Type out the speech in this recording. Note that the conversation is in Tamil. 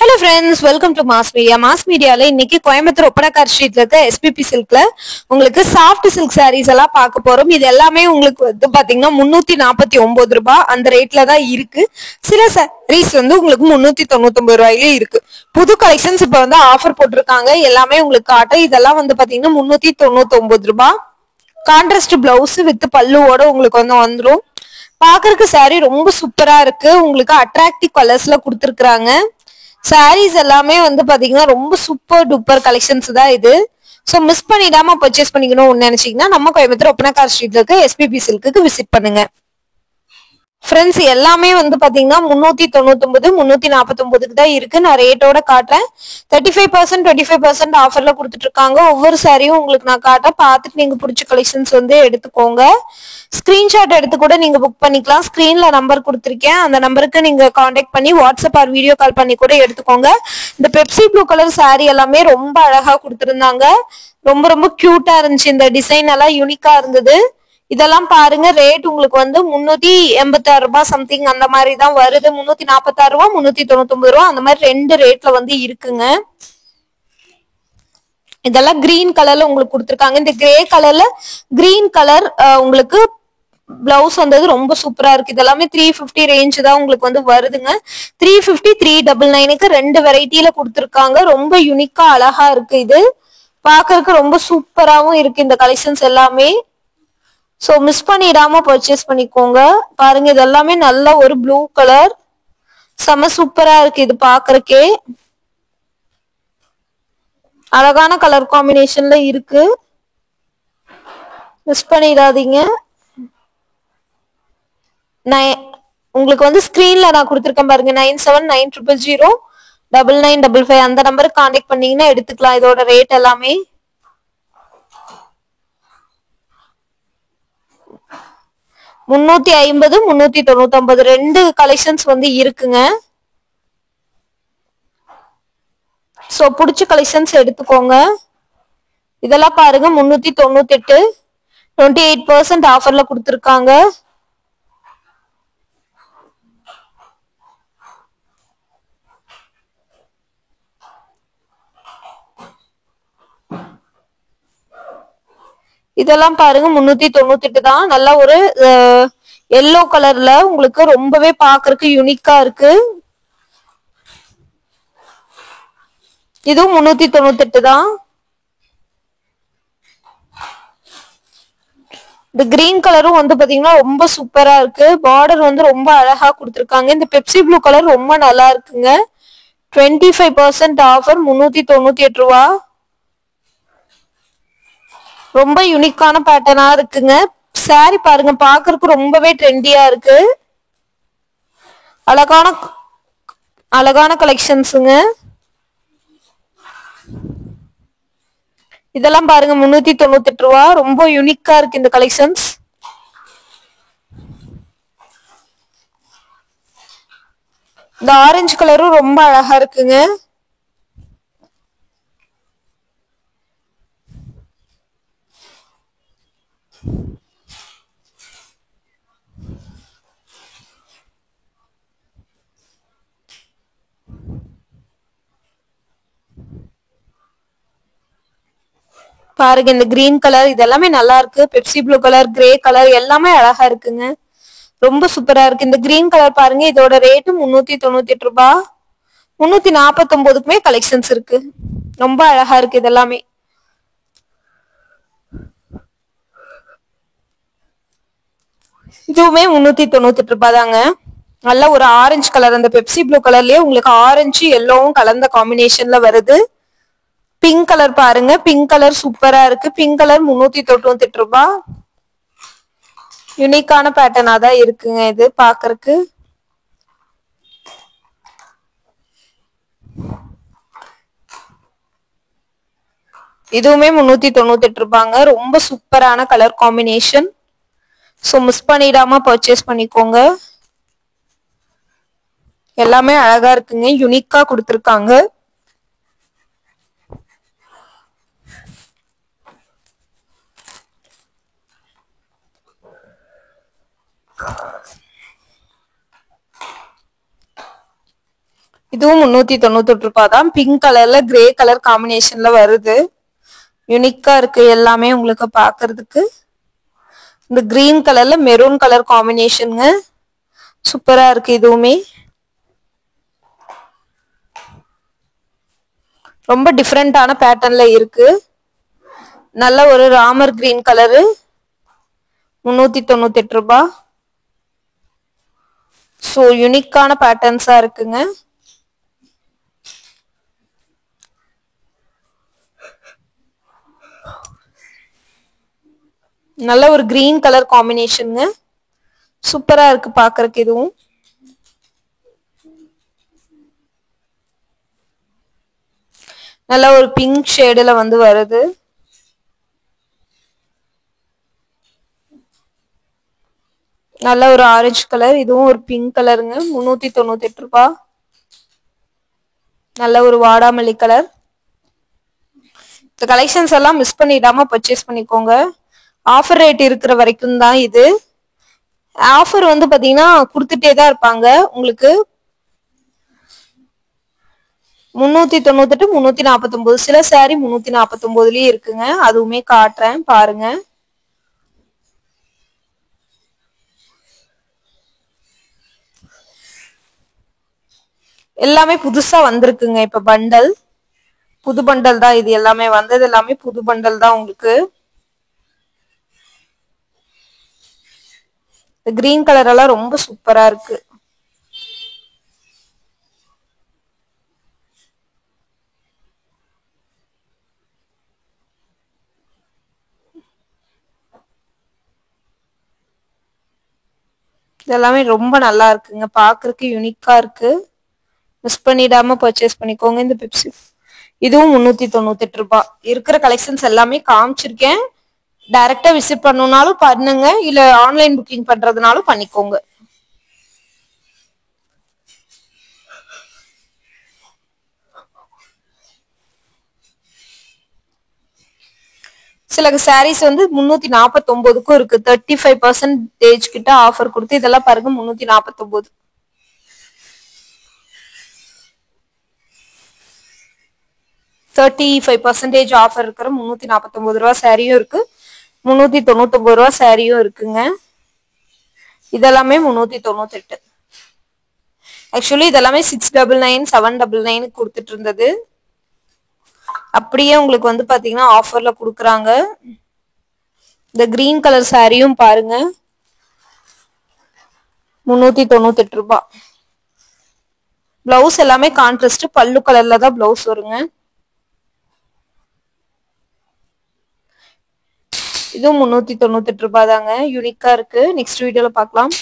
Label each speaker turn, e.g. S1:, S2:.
S1: Hello friends, welcome to mass media. Mass மீடியால இன்னைக்கு கோயம்புத்தூர் ஒப்பனக்கார் ஸ்ட்ரீட்ல இருக்க எஸ்பிபி சில்க்ல உங்களுக்கு சாஃப்ட் சில்க் சாரீஸ் எல்லாம் பார்க்க போறோம். இது எல்லாமே உங்களுக்கு வந்து பாத்தீங்கன்னா 349 ரூபாய் அந்த ரேட்ல தான் இருக்கு. சில சாரீஸ் வந்து உங்களுக்கு 399 ரூபாயிலே இருக்கு. புது கலெக்ஷன்ஸ் இப்ப வந்து ஆஃபர் போட்டிருக்காங்க. எல்லாமே உங்களுக்கு காட்ட இதெல்லாம் வந்து பாத்தீங்கன்னா 399 ரூபாய். கான்ட்ராஸ்ட் பிளவுஸ் வித் பல்லுவோட உங்களுக்கு வந்து வந்துடும். பாக்குறதுக்கு சாரி ரொம்ப சூப்பரா இருக்கு. உங்களுக்கு அட்ராக்டிவ் கலர்ஸ்ல கொடுத்துருக்காங்க. சாரீஸ் எல்லாமே வந்து பாத்தீங்கன்னா ரொம்ப சூப்பர் டூப்பர் கலெக்ஷன்ஸ் தான் இது. ஸோ மிஸ் பண்ணிடாம பர்ச்சேஸ் பண்ணிக்கணும்னு நினைச்சீங்கன்னா நம்ம கோயம்புத்தூர் ஒப்பனக்கார் ஸ்ட்ரீட்ல இருக்க எஸ்பிபி சில்க்கு விசிட் பண்ணுங்க. ஃப்ரெண்ட்ஸ், எல்லாமே வந்து பாத்தீங்கன்னா 399 349க்கு தான் இருக்கு. நான் ரேட்டோட காட்டுறேன். 35% 25% ஆஃபர்ல கொடுத்துட்டு இருக்காங்க. ஒவ்வொரு சாரியும் உங்களுக்கு நான் காட்டுறேன். பார்த்துட்டு நீங்க பிடிச்ச கலெக்ஷன்ஸ் வந்து எடுத்துக்கோங்க. ஸ்கிரீன்ஷாட் எடுத்து கூட நீங்க புக் பண்ணிக்கலாம். ஸ்கிரீன்ல நம்பர் கொடுத்துருக்கேன். அந்த நம்பருக்கு நீங்க கான்டாக்ட் பண்ணி வாட்ஸ்அப் ஆர் வீடியோ கால் பண்ணி கூட எடுத்துக்கோங்க. இந்த பெப்சி ப்ளூ கலர் சாரி எல்லாமே ரொம்ப அழகா கொடுத்துருந்தாங்க. ரொம்ப ரொம்ப கியூட்டா இருந்துச்சு. இந்த டிசைன் எல்லாம் யூனிக்கா இருந்தது. இதெல்லாம் பாருங்க. ரேட் உங்களுக்கு வந்து 386 ரூபாய் சம்திங் அந்த மாதிரி தான் வருது. 346 ரூபாய் 399 ரூபாய் அந்த மாதிரி ரெண்டு ரேட்ல வந்து இருக்குங்க. இதெல்லாம் கிரீன் கலர்ல உங்களுக்கு கொடுத்துருக்காங்க. இந்த கிரே கலர்ல கிரீன் கலர் உங்களுக்கு பிளவுஸ் வந்தது ரொம்ப சூப்பரா இருக்கு. இதெல்லாமே 350 ரேஞ்ச் தான் உங்களுக்கு வந்து வருதுங்க. 350 399க்கு ரெண்டு வெரைட்டியில கொடுத்துருக்காங்க. ரொம்ப யூனிக்கா அழகா இருக்கு. இது பாக்குறதுக்கு ரொம்ப சூப்பராகவும் இருக்கு இந்த கலெக்ஷன்ஸ் எல்லாமே. ஸோ மிஸ் பண்ணிடாம பர்ச்சேஸ் பண்ணிக்கோங்க. பாருங்க, இது எல்லாமே நல்ல ஒரு ப்ளூ கலர், செம சூப்பரா இருக்கு. இது பாக்குறக்கே அழகான கலர் காம்பினேஷன்ல இருக்கு. மிஸ் பண்ணிடாதீங்க. உங்களுக்கு வந்து ஸ்கிரீன்ல நான் கொடுத்துருக்கேன் பாருங்க. 9790099955 அந்த நம்பருக்கு கான்டாக்ட் பண்ணீங்கன்னா எடுத்துக்கலாம். இதோட ரேட் எல்லாமே 350 399 ரெண்டு கலெக்ஷன்ஸ் வந்து இருக்குங்க. சோ பிடிச்ச கலெக்ஷன்ஸ் எடுத்துக்கோங்க. இதெல்லாம் பாருங்க 398 28% ஆஃபர்ல கொடுத்துருக்காங்க. இதெல்லாம் பாருங்க 398 தான். நல்ல ஒரு எல்லோ கலர்ல உங்களுக்கு ரொம்பவே பாக்குறதுக்கு யூனிக்கா இருக்கு. இதுவும் 398 தான். இந்த கிரீன் கலரும் வந்து பாத்தீங்கன்னா ரொம்ப சூப்பரா இருக்கு. பார்டர் வந்து ரொம்ப அழகா கொடுத்துருக்காங்க. இந்த பெப்சி ப்ளூ கலர் ரொம்ப நல்லா இருக்குங்க. 25% ஆஃபர் 398 ரூபா. ரொம்ப யூனிக்கான பேட்டர்னா இருக்குங்க. சாரி பாருங்க, பாக்குறதுக்கு ரொம்பவே ட்ரெண்டியா இருக்கு. அழகான அழகான கலெக்ஷன்ஸுங்க. இதெல்லாம் பாருங்க 398 ரூபா. ரொம்ப யூனிக்கா இருக்கு இந்த கலெக்ஷன்ஸ். இந்த ஆரஞ்சு கலரும் ரொம்ப அழகா இருக்குங்க. பாருங்க, இந்த கிரீன் கலர் இதெல்லாமே நல்லா இருக்கு. Pepsi blue colour, grey colour எல்லாமே அழகா இருக்குங்க. ரொம்ப சூப்பரா இருக்கு. இந்த கிரீன் கலர் பாருங்க. இதோட ரேட்டு 398 ரூபாய். 349க்குமே கலெக்ஷன்ஸ் இருக்கு. ரொம்ப அழகா இருக்கு இதெல்லாமே. இதுவுமே 398 ரூபாய் தாங்க. நல்ல ஒரு ஆரஞ்சு கலர், அந்த பெப்சி ப்ளூ கலர்லயே உங்களுக்கு ஆரஞ்சு எல்லோவும் கலந்த காம்பினேஷன்ல வருது. பிங்க் கலர் பாருங்க. பிங்க் கலர் சூப்பரா இருக்கு. பிங்க் கலர் 398 ரூபாய். யூனிக்கான பேட்டர்னா தான் இருக்குங்க இது பாக்குறதுக்கு. இதுவுமே 398 ரூபாங்க. ரொம்ப சூப்பரான கலர் காம்பினேஷன். ஸோ மிஸ் பண்ணிடாம பர்ச்சேஸ் பண்ணிக்கோங்க. எல்லாமே அழகா இருக்குங்க. யூனிக்கா கொடுத்துருக்காங்க. இதுவும் 398 ரூபாய் தான். பிங்க் கலர்ல கிரே கலர் காம்பினேஷன்ல வருது. யூனிக்கா இருக்கு எல்லாமே உங்களுக்கு பாக்குறதுக்கு. இந்த கிரீன் கலர்ல மெரூன் கலர் காம்பினேஷனுங்க. சூப்பரா இருக்கு இதுவுமே. ரொம்ப டிஃபரெண்டான பேட்டர்ன்ல இருக்கு. நல்ல ஒரு ராமர் கிரீன் கலரு 398 ரூபாய். சோ யூனிக்கான பேட்டர்ன்ஸா இருக்குங்க. நல்ல ஒரு கிரீன் கலர் காம்பினேஷனுங்க. சூப்பரா இருக்கு பாக்குறதுக்கு இதுவும். நல்ல ஒரு பிங்க் ஷேடுல வந்து வருது. நல்ல ஒரு ஆரஞ்சு கலர். இதுவும் ஒரு பிங்க் கலருங்க. 398 ரூபாய். நல்ல ஒரு வாடாமல்லி கலர். இந்த கலெக்ஷன்ஸ் எல்லாம் மிஸ் பண்ணிடாம பர்ச்சேஸ் பண்ணிக்கோங்க. ஆஃபர் ரேட் இருக்கிற வரைக்கும் தான் இது. ஆஃபர் வந்து பாத்தீங்கன்னா கொடுத்துட்டே தான் இருப்பாங்க உங்களுக்கு. 398 349. சில சாரி 349லயே இருக்குங்க. அதுவுமே காட்டுறேன் பாருங்க. எல்லாமே புதுசா வந்திருக்குங்க. இப்ப பண்டல் புது பண்டல் தான் இது. எல்லாமே வந்தது எல்லாமே புது பண்டல் தான் உங்களுக்கு. கிரீன் கலர் எல்லாம் ரொம்ப சூப்பரா இருக்கு. இதெல்லாமே ரொம்ப நல்லா இருக்குங்க. பாக்குறதுக்கு யூனிக்கா இருக்கு. மிஸ் பண்ணிடாம பர்ச்சேஸ் பண்ணிக்கோங்க இந்த பெப்சி. இதுவும் 398 ரூபாய். இருக்கிற கலெக்ஷன்ஸ் எல்லாமே காமிச்சிருக்கேன். டைரக்டா விசிட் பண்ணணும்னாலும் பண்ணுங்க, இல்ல ஆன்லைன் புக்கிங் பண்றதுனாலும் பண்ணிக்கோங்க. சில சாரீஸ் வந்து 349க்கும் இருக்கு. 35% கிட்ட ஆஃபர் கொடுத்து இதெல்லாம் பாருங்க 349. 35% ஆஃபர் இருக்கிற 349 ரூபாய் சாரியும் இருக்கு. 399 ரூபாய் சாரியும் இருக்குங்க. இதெல்லாமே 398. ஆக்சுவலி இதெல்லாமே 699 799 கொடுத்துட்டு இருந்தது. அப்படியே உங்களுக்கு வந்து பாத்தீங்கன்னா ஆஃபர்ல குடுக்குறாங்க. இந்த கிரீன் கலர் சாரியும் பாருங்க 398 ரூபாய். பிளவுஸ் எல்லாமே கான்ட்ராஸ்ட் பல்லு கலர்ல தான் பிளவுஸ் வருங்க. இதுவும் 398 ரூபாய் தாங்க. யூனிக்கா இருக்கு. நெக்ஸ்ட் வீடியோல பார்க்கலாம்.